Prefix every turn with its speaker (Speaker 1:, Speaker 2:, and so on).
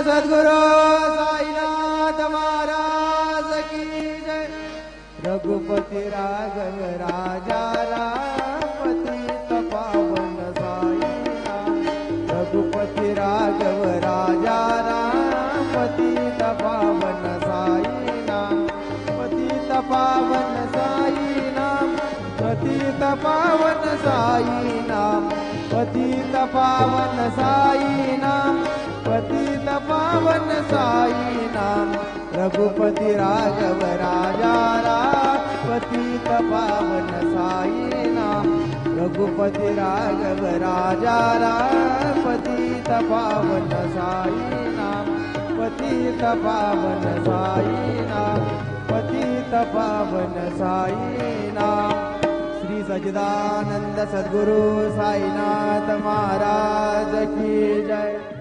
Speaker 1: सद्गुरु साईनाथ महाराज की जय। रघुपति राघव राजा राम पतित पावन साईनाथ। रघुपति राघव राजा राम पतित पावन साईनाथ। पतित पावन साईनाथ। पतित पावन साईनाथ। पतित पावन साईनाथ। पतित पावन साईनाथ। रघुपति राघव राजा राम पतित पावन साईनाथ। रघुपति राघव राजा राम पतित पावन साईनाथ। पतित पावन साईनाथ। पतित पावन साईनाथ। श्री सच्चिदानंद सद्गुरु साईनाथ महाराज की जय।